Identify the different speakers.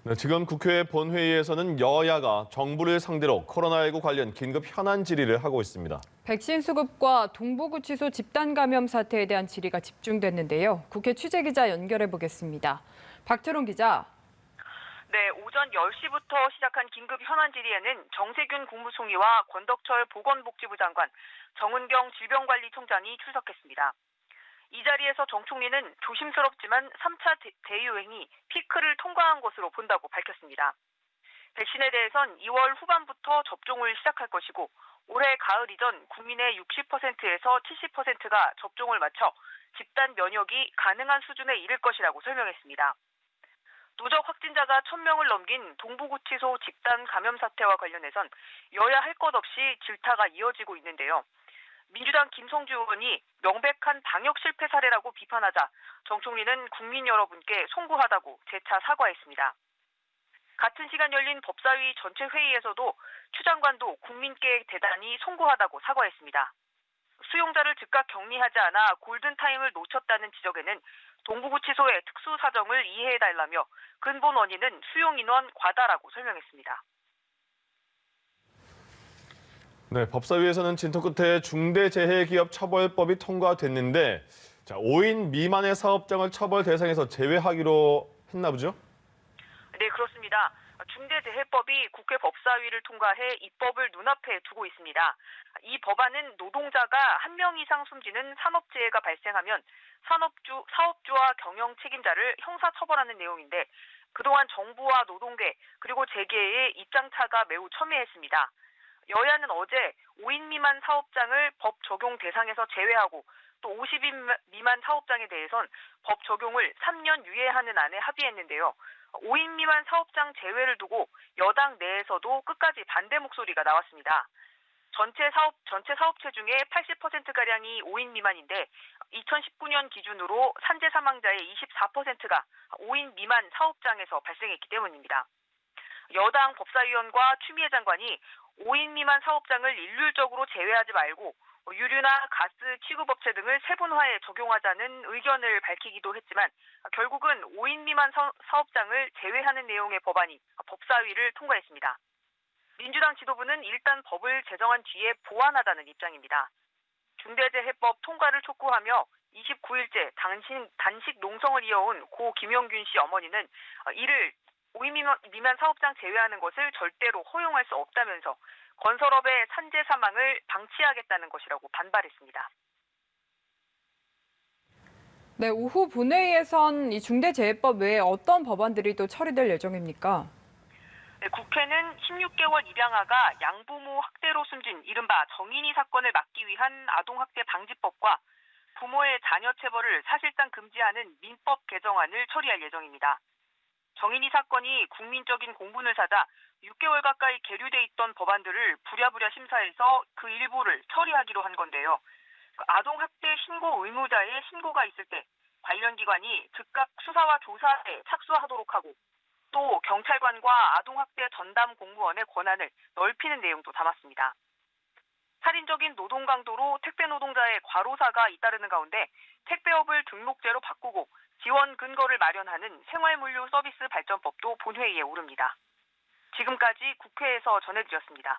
Speaker 1: 네, 지금 국회 본회의에서는 여야가 정부를 상대로 코로나19 관련 긴급 현안 질의를 하고 있습니다.
Speaker 2: 백신 수급과 동부구치소 집단 감염 사태에 대한 질의가 집중됐는데요. 국회 취재기자 연결해 보겠습니다. 박철웅 기자.
Speaker 3: 네, 오전 10시부터 시작한 긴급 현안 질의에는 정세균 국무총리와 권덕철 보건복지부 장관, 정은경 질병관리청장이 출석했습니다. 이 자리에서 정 총리는 조심스럽지만 3차 대유행이 피크를 통과한 것으로 본다고 밝혔습니다. 백신에 대해선 2월 후반부터 접종을 시작할 것이고 올해 가을 이전 국민의 60%에서 70%가 접종을 마쳐 집단 면역이 가능한 수준에 이를 것이라고 설명했습니다. 누적 확진자가 1,000명을 넘긴 동부구치소 집단 감염 사태와 관련해선 여야 할 것 없이 질타가 이어지고 있는데요. 민주당 김성주 의원이 명백한 방역 실패 사례라고 비판하자 정 총리는 국민 여러분께 송구하다고 재차 사과했습니다. 같은 시간 열린 법사위 전체 회의에서도 추 장관도 국민께 대단히 송구하다고 사과했습니다. 수용자를 즉각 격리하지 않아 골든타임을 놓쳤다는 지적에는 동부구치소의 특수 사정을 이해해달라며 근본 원인은 수용 인원 과다라고 설명했습니다.
Speaker 1: 네, 법사위에서는 진통 끝에 중대재해기업처벌법이 통과됐는데 5인 미만의 사업장을 처벌 대상에서 제외하기로 했나 보죠?
Speaker 3: 네, 그렇습니다. 중대재해법이 국회 법사위를 통과해 입법을 눈앞에 두고 있습니다. 이 법안은 노동자가 1명 이상 숨지는 산업재해가 발생하면 사업주와 경영 책임자를 형사처벌하는 내용인데 그동안 정부와 노동계 그리고 재계의 입장차가 매우 첨예했습니다. 여야는 어제 5인 미만 사업장을 법 적용 대상에서 제외하고 또 50인 미만 사업장에 대해선 법 적용을 3년 유예하는 안에 합의했는데요. 5인 미만 사업장 제외를 두고 여당 내에서도 끝까지 반대 목소리가 나왔습니다. 전체 사업체 중에 80%가량이 5인 미만인데 2019년 기준으로 산재 사망자의 24%가 5인 미만 사업장에서 발생했기 때문입니다. 여당 법사위원과 추미애 장관이 5인 미만 사업장을 일률적으로 제외하지 말고 유류나 가스 취급업체 등을 세분화해 적용하자는 의견을 밝히기도 했지만 결국은 5인 미만 사업장을 제외하는 내용의 법안이 법사위를 통과했습니다. 민주당 지도부는 일단 법을 제정한 뒤에 보완하자는 입장입니다. 중대재해법 통과를 촉구하며 29일째 단식 농성을 이어온 고 김영균 씨 어머니는 이를 5인 미만 사업장 제외하는 것을 절대로 허용할 수 없다면서 건설업의 산재 사망을 방치하겠다는 것이라고 반발했습니다.
Speaker 2: 네, 오후 본회의에선 이 중대재해법 외에 어떤 법안들이 또 처리될 예정입니까?
Speaker 3: 네, 국회는 16개월 입양아가 양부모 학대로 숨진 이른바 정인이 사건을 막기 위한 아동학대 방지법과 부모의 자녀 체벌을 사실상 금지하는 민법 개정안을 처리할 예정입니다. 정인이 사건이 국민적인 공분을 사자 6개월 가까이 계류돼 있던 법안들을 부랴부랴 심사해서 그 일부를 처리하기로 한 건데요. 아동학대 신고 의무자의 신고가 있을 때 관련 기관이 즉각 수사와 조사에 착수하도록 하고 또 경찰관과 아동학대 전담 공무원의 권한을 넓히는 내용도 담았습니다. 살인적인 노동 강도로 택배 노동자의 과로사가 잇따르는 가운데 택배업을 등록제로 바꾸고 지원 근거를 마련하는 생활물류 서비스 발전법도 본회의에 오릅니다. 지금까지 국회에서 전해드렸습니다.